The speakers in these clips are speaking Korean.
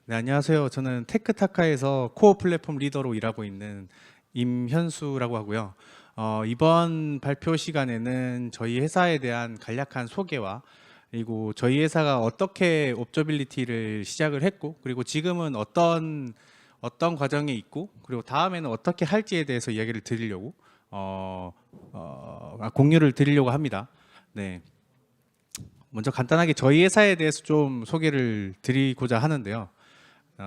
네, 안녕하세요. 저는 테크타카에서 코어 플랫폼 리더로 일하고 있는 임현수라고 하고요. 이번 발표 시간에는 저희 회사에 대한 간략한 소개와 그리고 저희 회사가 어떻게 옵저빌리티를 시작을 했고 그리고 지금은 어떤 과정에 있고 그리고 다음에는 어떻게 할지에 대해서 이야기를 드리려고 공유를 드리려고 합니다. 네. 먼저 간단하게 저희 회사에 대해서 좀 소개를 드리고자 하는데요.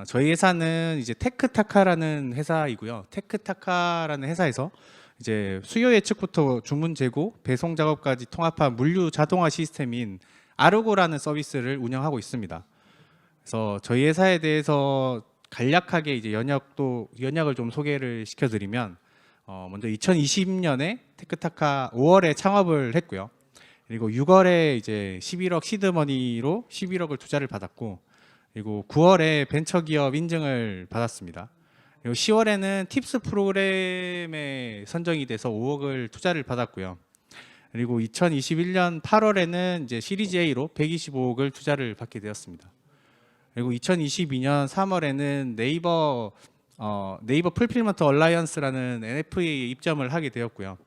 저희 회사는 이제 테크타카라는 회사이고요. 테크타카라는 회사에서 이제 수요 예측부터 주문 재고, 배송 작업까지 통합한 물류 자동화 시스템인 아르고라는 서비스를 운영하고 있습니다. 그래서 저희 회사에 대해서 간략하게 이제 연약을 좀 소개를 시켜드리면, 먼저 2020년에 테크타카 5월에 창업을 했고요. 그리고 6월에 이제 11억 시드머니로 11억을 투자를 받았고, 그리고 9월에 벤처기업 인증을 받았습니다. 그리고 10월에는 팁스 프로그램에 선정이 돼서 5억을 투자를 받았고요. 그리고 2021년 8월에는 이제 시리즈 A로 125억을 투자를 받게 되었습니다. 그리고 2022년 3월에는 네이버 풀필먼트 얼라이언스라는 NFA에 입점을 하게 되었고요.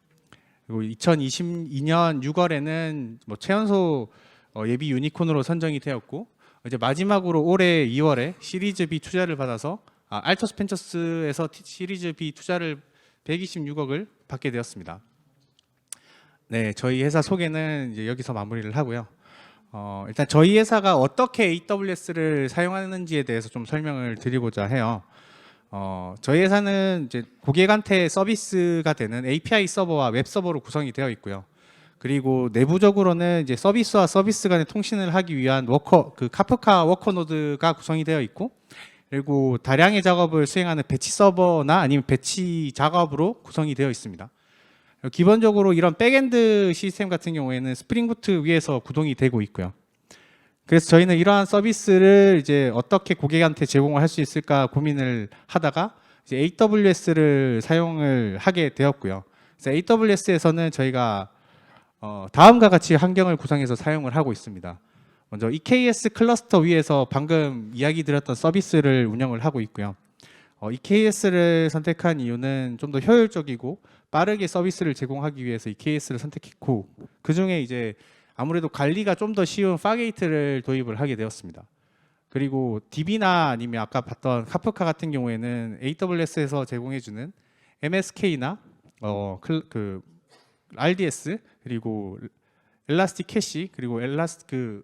그리고 2022년 6월에는 뭐 최연소 예비 유니콘으로 선정이 되었고, 이제 마지막으로 올해 2월에 시리즈 B 투자를 받아서 알토스 펜처스에서 시리즈 B 투자를 126억을 받게 되었습니다. 네, 저희 회사 소개는 이제 여기서 마무리를 하고요. 일단 저희 회사가 어떻게 AWS를 사용하는지에 대해서 좀 설명을 드리고자 해요. 저희 회사는 이제 고객한테 서비스가 되는 API 서버와 웹 서버로 구성이 되어 있고요. 그리고 내부적으로는 이제 서비스와 서비스 간의 통신을 하기 위한 카프카 워커 노드가 구성이 되어 있고, 그리고 다량의 작업을 수행하는 배치 서버나 아니면 배치 작업으로 구성이 되어 있습니다. 기본적으로 이런 백엔드 시스템 같은 경우에는 스프링 부트 위에서 구동이 되고 있고요. 그래서 저희는 이러한 서비스를 이제 어떻게 고객한테 제공을 할 수 있을까 고민을 하다가 이제 AWS를 사용을 하게 되었고요. 그래서 AWS에서는 저희가 다음과 같이 환경을 구성해서 사용을 하고 있습니다. 먼저 EKS 클러스터 위에서 방금 이야기 드렸던 서비스를 운영을 하고 있고요. EKS를 선택한 이유는 좀 더 효율적이고 빠르게 서비스를 제공하기 위해서 EKS를 선택했고, 그 중에 이제 아무래도 관리가 좀 더 쉬운 파게이트를 도입을 하게 되었습니다. 그리고 DB나 아니면 아까 봤던 카프카 같은 경우에는 AWS에서 제공해주는 MSK나 RDS 그리고 엘라스틱 캐시 그리고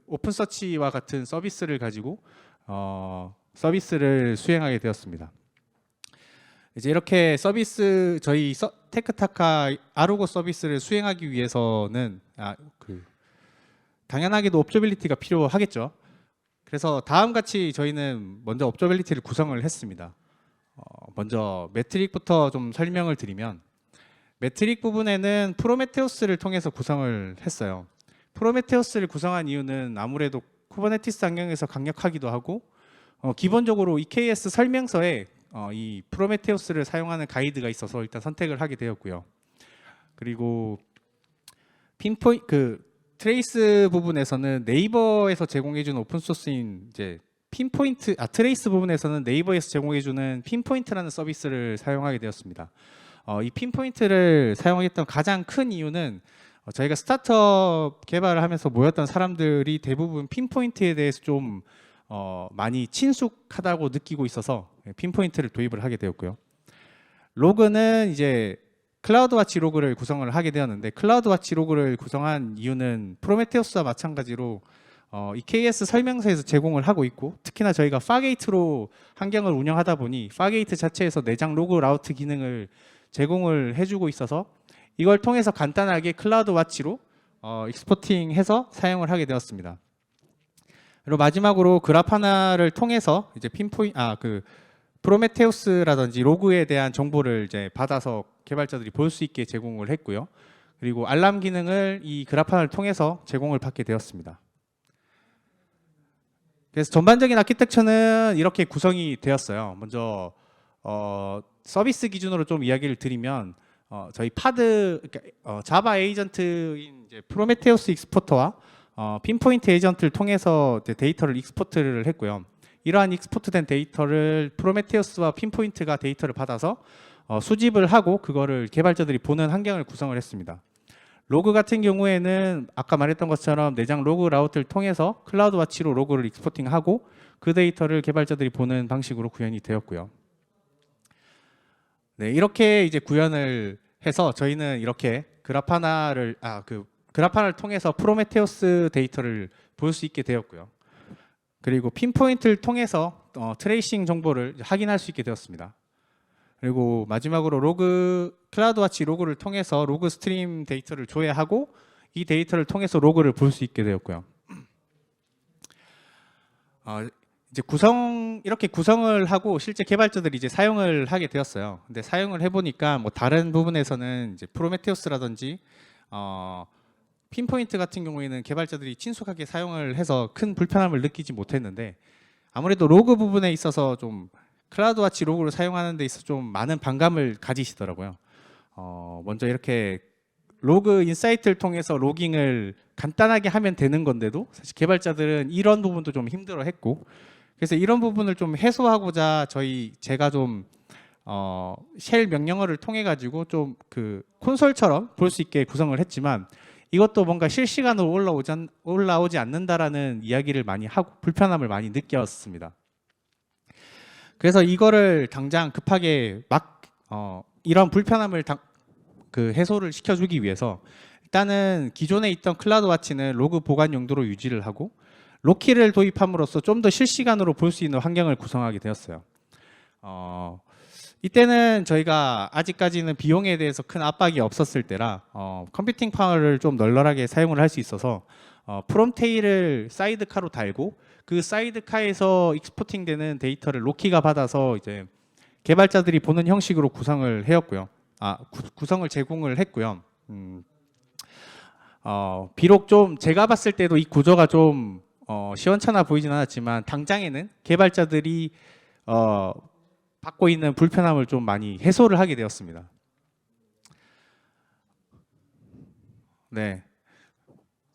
오픈 서치와 같은 서비스를 가지고 서비스를 수행하게 되었습니다. 이제 이렇게 저희 테크타카 아르고 서비스를 수행하기 위해서는 당연하게도 옵저빌리티가 필요하겠죠. 그래서 다음같이 저희는 먼저 옵저빌리티를 구성을 했습니다. 먼저 매트릭부터 좀 설명을 드리면, 매트릭 부분에는 프로메테우스를 통해서 구성을 했어요. 프로메테우스를 구성한 이유는 아무래도 쿠버네티스 환경에서 강력하기도 하고, 기본적으로 EKS 설명서에 이 프로메테우스를 사용하는 가이드가 있어서 일단 선택을 하게 되었고요. 그리고 트레이스 부분에서는 네이버에서 제공해주는 오픈소스인 이제 트레이스 부분에서는 네이버에서 제공해주는 핀포인트라는 서비스를 사용하게 되었습니다. 이 핀포인트를 사용했던 가장 큰 이유는 저희가 스타트업 개발을 하면서 모였던 사람들이 대부분 핀포인트에 대해서 좀 많이 친숙하다고 느끼고 있어서 핀포인트를 도입을 하게 되었고요. 로그는 이제 클라우드와치 로그를 구성을 하게 되었는데, 클라우드와치 로그를 구성한 이유는 프로메테우스와 마찬가지로 EKS 설명서에서 제공을 하고 있고, 특히나 저희가 파게이트로 환경을 운영하다 보니 파게이트 자체에서 내장 로그 라우트 기능을 제공을 해주고 있어서 이걸 통해서 간단하게 클라우드와치로 익스포팅해서 사용을 하게 되었습니다. 그리고 마지막으로 그라파나를 통해서 이제 프로메테우스라든지 로그에 대한 정보를 이제 받아서 개발자들이 볼 수 있게 제공을 했고요. 그리고 알람 기능을 이 그라파나를 통해서 제공을 받게 되었습니다. 그래서 전반적인 아키텍처는 이렇게 구성이 되었어요. 먼저 서비스 기준으로 좀 이야기를 드리면, 저희 자바 에이전트인 이제 프로메테우스 익스포터와 핀포인트 에이전트를 통해서 데이터를 익스포트를 했고요. 이러한 익스포트된 데이터를 프로메테우스와 핀포인트가 데이터를 받아서 수집을 하고 그거를 개발자들이 보는 환경을 구성을 했습니다. 로그 같은 경우에는 아까 말했던 것처럼 내장 로그 라우트를 통해서 클라우드와치로 로그를 익스포팅하고 그 데이터를 개발자들이 보는 방식으로 구현이 되었고요. 네, 이렇게 이제 구현을 해서 저희는 이렇게 그라파나를 통해서 프로메테우스 데이터를 볼 수 있게 되었고요. 그리고 핀포인트를 통해서 트레이싱 정보를 확인할 수 있게 되었습니다. 그리고 마지막으로 클라우드와치 로그를 통해서 로그 스트림 데이터를 조회하고 이 데이터를 통해서 로그를 볼 수 있게 되었고요. 이제 이렇게 구성을 하고 실제 개발자들이 이제 사용을 하게 되었어요. 근데 사용을 해보니까 뭐 다른 부분에서는 이제 프로메테우스라든지 핀포인트 같은 경우에는 개발자들이 친숙하게 사용을 해서 큰 불편함을 느끼지 못했는데 아무래도 로그 부분에 있어서 좀 클라우드와치 로그를 사용하는 데 있어서 좀 많은 반감을 가지시더라고요. 먼저 이렇게 로그 인사이트를 통해서 로깅을 간단하게 하면 되는 건데도 사실 개발자들은 이런 부분도 좀 힘들어했고 그래서 이런 부분을 좀 해소하고자 제가 좀 쉘 명령어를 통해 가지고 좀 그 콘솔처럼 볼 수 있게 구성을 했지만 이것도 뭔가 실시간으로 올라오지 않는다라는 이야기를 많이 하고 불편함을 많이 느꼈습니다. 그래서 이거를 당장 급하게 이런 불편함을 해소를 시켜주기 위해서 일단은 기존에 있던 클라우드와치는 로그 보관 용도로 유지를 하고 로키를 도입함으로써 좀 더 실시간으로 볼 수 있는 환경을 구성하게 되었어요. 이때는 저희가 아직까지는 비용에 대해서 큰 압박이 없었을 때라 컴퓨팅 파워를 좀 널널하게 사용을 할 수 있어서 프롬테일을 사이드카로 달고 그 사이드카에서 익스포팅 되는 데이터를 로키가 받아서 이제 개발자들이 보는 형식으로 구성을 해왔고요. 구성을 제공을 했고요. 비록 좀 제가 봤을 때도 이 구조가 좀 시원찮아 보이진 않았지만 당장에는 개발자들이 받고 있는 불편함을 좀 많이 해소를 하게 되었습니다. 네.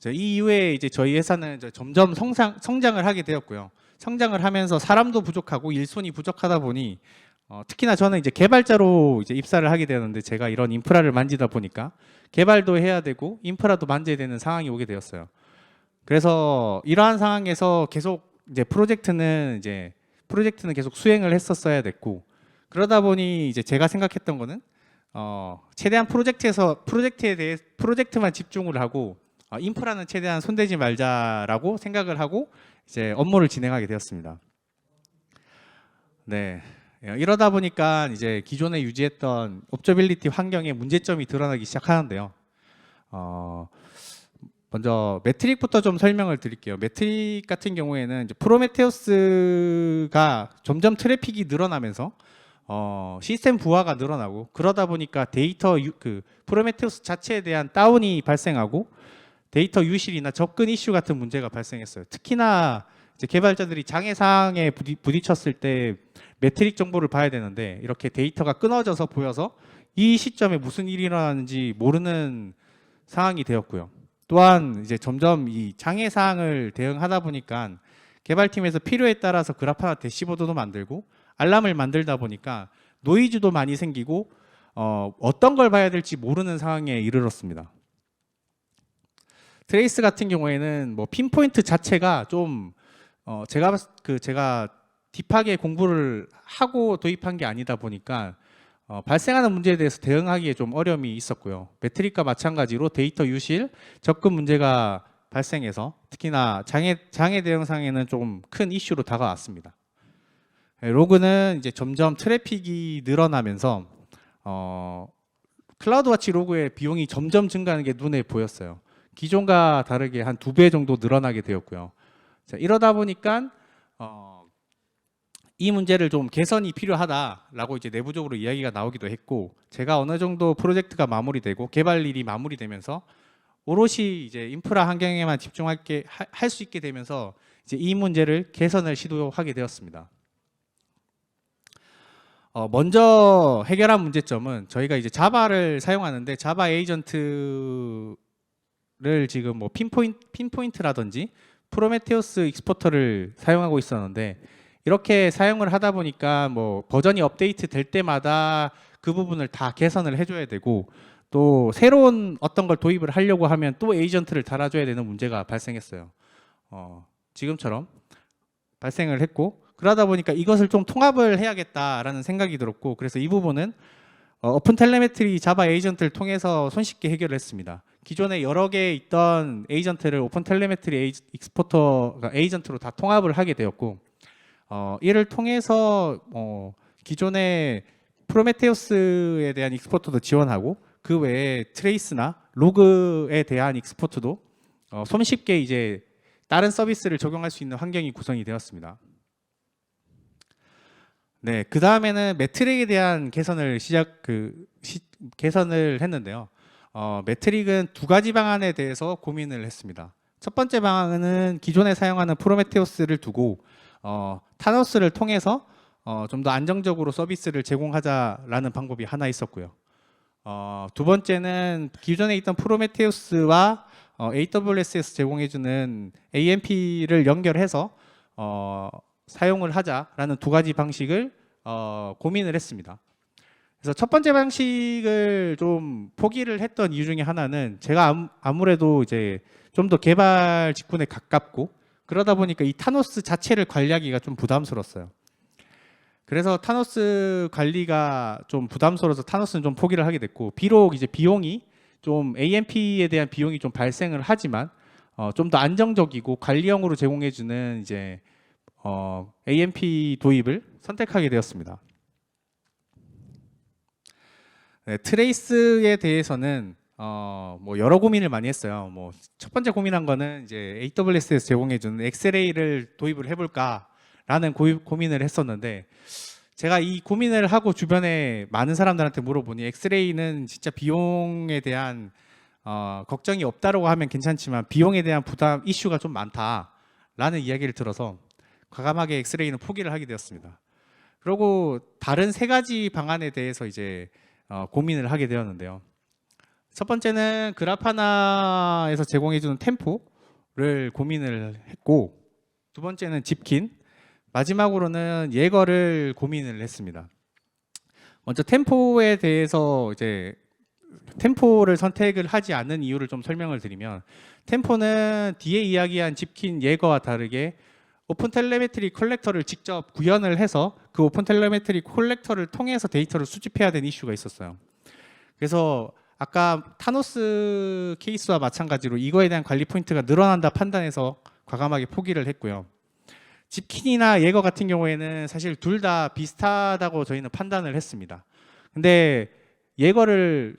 이 이후에 이제 저희 회사는 이제 점점 성장을 하게 되었고요. 성장을 하면서 사람도 부족하고 일손이 부족하다 보니 특히나 저는 이제 개발자로 이제 입사를 하게 되었는데 제가 이런 인프라를 만지다 보니까 개발도 해야 되고 인프라도 만져야 되는 상황이 오게 되었어요. 그래서 이러한 상황에서 계속 이제 프로젝트는 계속 수행을 했었어야 됐고 그러다 보니 이제 제가 생각했던 거는 최대한 프로젝트만 집중을 하고 인프라는 최대한 손대지 말자라고 생각을 하고 이제 업무를 진행하게 되었습니다. 네. 이러다 보니까 이제 기존에 유지했던 옵저빌리티 환경에 문제점이 드러나기 시작하는데요. 먼저 매트릭부터 좀 설명을 드릴게요. 매트릭 같은 경우에는 이제 프로메테우스가 점점 트래픽이 늘어나면서 시스템 부하가 늘어나고 그러다 보니까 프로메테우스 자체에 대한 다운이 발생하고 데이터 유실이나 접근 이슈 같은 문제가 발생했어요. 특히나 이제 개발자들이 장애 사항에 부딪혔을 때 매트릭 정보를 봐야 되는데 이렇게 데이터가 끊어져서 보여서 이 시점에 무슨 일이 일어나는지 모르는 상황이 되었고요. 또한 이제 점점 이 장애 사항을 대응하다 보니까 개발팀에서 필요에 따라서 그래프나 대시보드도 만들고 알람을 만들다 보니까 노이즈도 많이 생기고 어떤 걸 봐야 될지 모르는 상황에 이르렀습니다. 트레이스 같은 경우에는 뭐 핀포인트 자체가 좀 제가 딥하게 공부를 하고 도입한 게 아니다 보니까 발생하는 문제에 대해서 대응하기에 좀 어려움이 있었고요. 매트릭과 마찬가지로 데이터 유실, 접근 문제가 발생해서 특히나 장애 대응상에는 좀 큰 이슈로 다가왔습니다. 로그는 이제 점점 트래픽이 늘어나면서 클라우드와치 로그의 비용이 점점 증가하는 게 눈에 보였어요. 기존과 다르게 한 2배 정도 늘어나게 되었고요. 자, 이러다 보니까 이 문제를 좀 개선이 필요하다라고 이제 내부적으로 이야기가 나오기도 했고 제가 어느 정도 프로젝트가 마무리되고 개발 일이 마무리되면서 오롯이 이제 인프라 환경에만 할 수 있게 되면서 이제 이 문제를 개선을 시도하게 되었습니다. 먼저 해결한 문제점은 저희가 이제 자바를 사용하는데 자바 에이전트를 지금 뭐 핀포인트라든지 프로메테우스 익스포터를 사용하고 있었는데 이렇게 사용을 하다 보니까 뭐 버전이 업데이트 될 때마다 그 부분을 다 개선을 해줘야 되고 또 새로운 어떤 걸 도입을 하려고 하면 또 에이전트를 달아줘야 되는 문제가 발생했어요. 지금처럼 발생을 했고 그러다 보니까 이것을 좀 통합을 해야겠다라는 생각이 들었고 그래서 이 부분은 오픈 텔레메트리 자바 에이전트를 통해서 손쉽게 해결을 했습니다. 기존에 여러 개 있던 에이전트를 오픈 텔레메트리 익스포터 에이전트로 다 통합을 하게 되었고 이를 통해서 기존에 프로메테우스에 대한 익스포터도 지원하고 그 외에 트레이스나 로그에 대한 익스포트도 손쉽게 이제 다른 서비스를 적용할 수 있는 환경이 구성이 되었습니다. 네, 그 다음에는 매트릭에 대한 개선을 개선을 했는데요. 매트릭은 두 가지 방안에 대해서 고민을 했습니다. 첫 번째 방안은 기존에 사용하는 프로메테우스를 두고 타노스를 통해서 좀 더 안정적으로 서비스를 제공하자라는 방법이 하나 있었고요. 두 번째는 기존에 있던 프로메테우스와 AWS에서 제공해주는 AMP를 연결해서 사용을 하자라는 두 가지 방식을 고민을 했습니다. 그래서 첫 번째 방식을 좀 포기를 했던 이유 중에 하나는 제가 아무래도 이제 좀 더 개발 직군에 가깝고 그러다 보니까 이 타노스 자체를 관리하기가 좀 부담스러웠어요. 그래서 타노스 관리가 좀 부담스러워서 타노스는 좀 포기를 하게 됐고 비록 이제 비용이 좀 AMP에 대한 비용이 좀 발생을 하지만 좀 더 안정적이고 관리형으로 제공해주는 이제 AMP 도입을 선택하게 되었습니다. 네, 트레이스에 대해서는 뭐 여러 고민을 많이 했어요. 뭐 첫 번째 고민한 거는 이제 AWS에서 제공해주는 엑스레이를 도입을 해볼까라는 고민을 했었는데 제가 이 고민을 하고 주변에 많은 사람들한테 물어보니 엑스레이는 진짜 비용에 대한 걱정이 없다라고 하면 괜찮지만 비용에 대한 부담 이슈가 좀 많다라는 이야기를 들어서 과감하게 엑스레이는 포기를 하게 되었습니다. 그리고 다른 세 가지 방안에 대해서 이제 고민을 하게 되었는데요. 첫 번째는 그라파나에서 제공해주는 템포를 고민을 했고 두 번째는 집킨 마지막으로는 예거를 고민을 했습니다. 먼저 템포에 대해서 이제 템포를 선택을 하지 않는 이유를 좀 설명을 드리면 템포는 뒤에 이야기한 집킨 예거와 다르게 오픈 텔레메트리 컬렉터를 직접 구현을 해서 그 오픈 텔레메트리 컬렉터를 통해서 데이터를 수집해야 되는 이슈가 있었어요. 그래서 아까 타노스 케이스와 마찬가지로 이거에 대한 관리 포인트가 늘어난다 판단해서 과감하게 포기를 했고요. 집킨이나 예거 같은 경우에는 사실 둘 다 비슷하다고 저희는 판단을 했습니다. 근데 예거를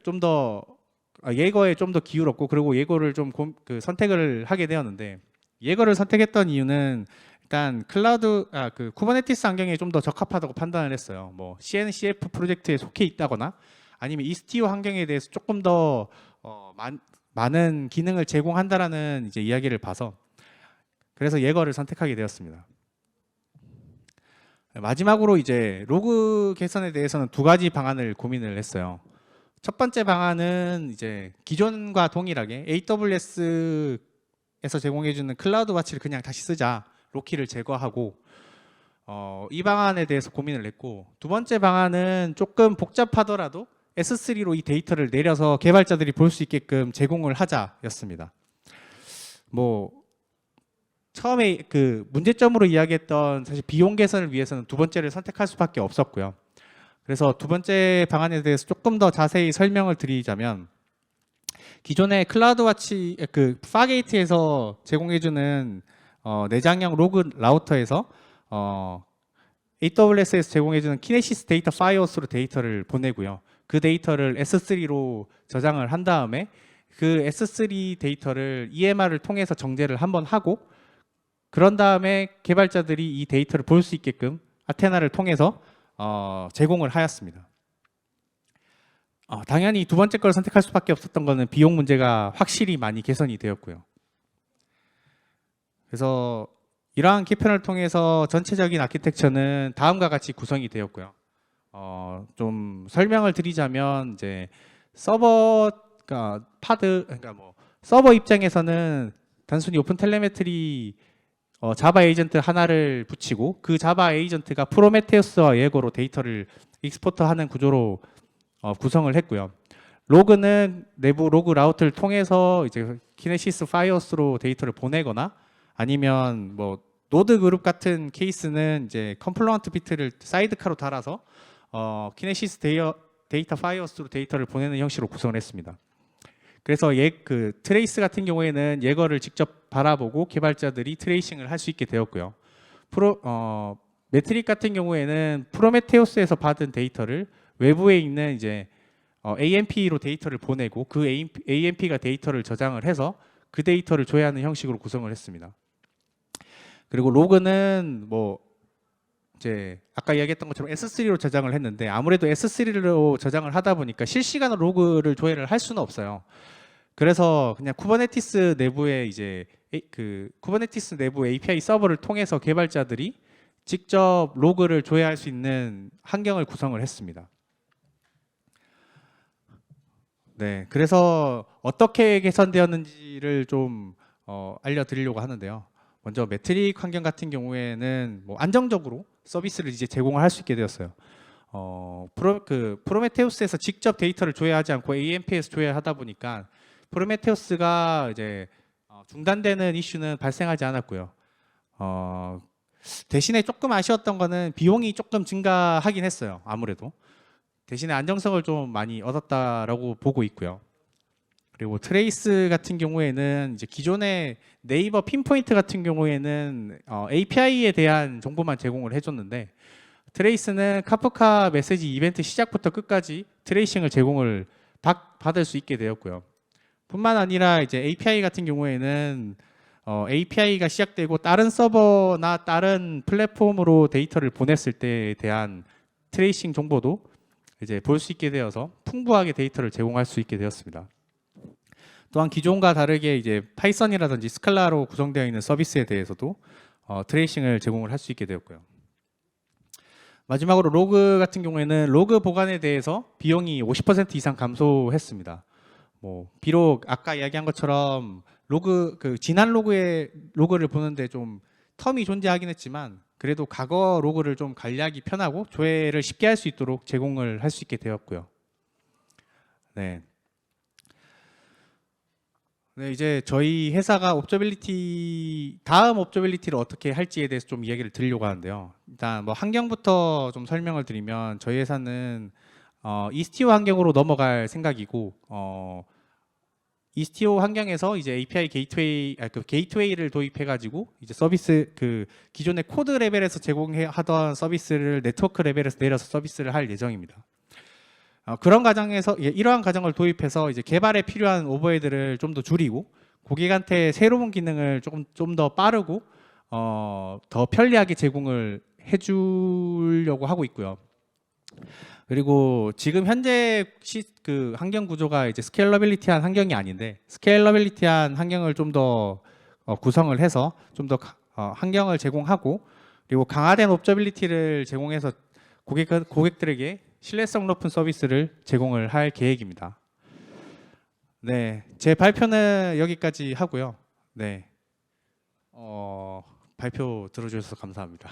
예거에 좀 더 기울었고 그리고 예거를 좀 선택을 하게 되었는데 예거를 선택했던 이유는 일단 쿠버네티스 환경에 좀 더 적합하다고 판단을 했어요. 뭐 CNCF 프로젝트에 속해 있다거나 아니면 이스티오 환경에 대해서 조금 더 많은 기능을 제공한다라는 이제 이야기를 봐서 그래서 예거를 선택하게 되었습니다. 마지막으로 이제 로그 개선에 대해서는 두 가지 방안을 고민을 했어요. 첫 번째 방안은 이제 기존과 동일하게 AWS에서 제공해주는 클라우드 와치를 그냥 다시 쓰자, 로키를 제거하고 이 방안에 대해서 고민을 했고 두 번째 방안은 조금 복잡하더라도 S3로 이 데이터를 내려서 개발자들이 볼 수 있게끔 제공을 하자였습니다. 뭐 처음에 그 문제점으로 이야기했던 사실 비용 개선을 위해서는 두 번째를 선택할 수밖에 없었고요. 그래서 두 번째 방안에 대해서 조금 더 자세히 설명을 드리자면 기존의 클라우드와치 파게이트에서 제공해주는 내장형 로그 라우터에서 AWS에서 제공해주는 키네시스 데이터 파이어스로 데이터를 보내고요. 그 데이터를 S3로 저장을 한 다음에 그 S3 데이터를 EMR을 통해서 정제를 한번 하고 그런 다음에 개발자들이 이 데이터를 볼 수 있게끔 아테나를 통해서 제공을 하였습니다. 당연히 두 번째 걸 선택할 수밖에 없었던 것은 비용 문제가 확실히 많이 개선이 되었고요. 그래서 이러한 개편을 통해서 전체적인 아키텍처는 다음과 같이 구성이 되었고요. 좀 설명을 드리자면 이제 서버 입장에서는 단순히 오픈 텔레메트리 자바 에이전트 하나를 붙이고 그 자바 에이전트가 프로메테우스와 예거로 데이터를 익스포트하는 구조로 구성을 했고요. 로그는 내부 로그 라우트를 통해서 이제 키네시스 파이어스로 데이터를 보내거나 아니면 뭐 노드 그룹 같은 케이스는 이제 컴플루언트 비트를 사이드카로 달아서 키네시스 데이터 파이어스로 데이터를 보내는 형식으로 구성을 했습니다. 그래서 그 트레이스 같은 경우에는 예거를 직접 바라보고 개발자들이 트레이싱을 할 수 있게 되었고요. 메트릭 같은 경우에는 프로메테우스에서 받은 데이터를 외부에 있는 이제 AMP로 데이터를 보내고 그 AMP가 데이터를 저장을 해서 그 데이터를 조회하는 형식으로 구성을 했습니다. 그리고 로그는 뭐 이제 아까 이야기했던 것처럼 S3로 저장을 했는데 아무래도 S3로 저장을 하다 보니까 실시간으로 로그를 조회를 할 수는 없어요. 그래서 그냥 쿠버네티스 내부에 이제 그 쿠버네티스 내부 API 서버를 통해서 개발자들이 직접 로그를 조회할 수 있는 환경을 구성을 했습니다. 네, 그래서 어떻게 개선되었는지를 좀 알려드리려고 하는데요. 먼저 매트릭 환경 같은 경우에는 뭐 안정적으로 서비스를 이제 제공을 할 수 있게 되었어요. 프로메테우스에서 직접 데이터를 조회하지 않고 AMP에서 조회하다 보니까 프로메테우스가 이제 중단되는 이슈는 발생하지 않았고요. 대신에 조금 아쉬웠던 거는 비용이 조금 증가하긴 했어요. 아무래도 대신에 안정성을 좀 많이 얻었다라고 보고 있고요. 그리고 트레이스 같은 경우에는 이제 기존의 네이버 핀포인트 같은 경우에는 API에 대한 정보만 제공을 해줬는데 트레이스는 카프카 메시지 이벤트 시작부터 끝까지 트레이싱을 제공을 받을 수 있게 되었고요. 뿐만 아니라 이제 API 같은 경우에는 API가 시작되고 다른 서버나 다른 플랫폼으로 데이터를 보냈을 때에 대한 트레이싱 정보도 이제 볼 수 있게 되어서 풍부하게 데이터를 제공할 수 있게 되었습니다. 또한 기존과 다르게 이제 파이썬이라든지 스칼라로 구성되어 있는 서비스에 대해서도 트레이싱을 제공을 할 수 있게 되었고요. 마지막으로 로그 같은 경우에는 로그 보관에 대해서 비용이 50% 이상 감소했습니다. 뭐 비록 아까 이야기한 것처럼 지난 로그를 보는데 좀 텀이 존재하긴 했지만 그래도 과거 로그를 좀 관리하기 편하고 조회를 쉽게 할 수 있도록 제공을 할 수 있게 되었고요. 네. 네, 이제 저희 회사가 다음 옵저빌리티를 어떻게 할지에 대해서 좀 이야기를 드리려고 하는데요. 일단 뭐 환경부터 좀 설명을 드리면 저희 회사는 이스티오 환경으로 넘어갈 생각이고 이스티오 환경에서 이제 API 게이트웨이를 도입해가지고 이제 서비스 기존의 코드 레벨에서 제공하던 서비스를 네트워크 레벨에서 내려서 서비스를 할 예정입니다. 그런 과정에서 이러한 과정을 도입해서 이제 개발에 필요한 오버헤드를 좀 더 줄이고 고객한테 새로운 기능을 좀 더 빠르고 더 편리하게 제공을 해주려고 하고 있고요. 그리고 지금 현재 그 환경 구조가 이제 스케일러빌리티한 환경이 아닌데 스케일러빌리티한 환경을 좀 더 구성을 해서 좀 더 환경을 제공하고 그리고 강화된 옵저빌리티를 제공해서 고객들에게 신뢰성 높은 서비스를 제공을 할 계획입니다. 네, 제 발표는 여기까지 하고요. 네, 발표 들어주셔서 감사합니다.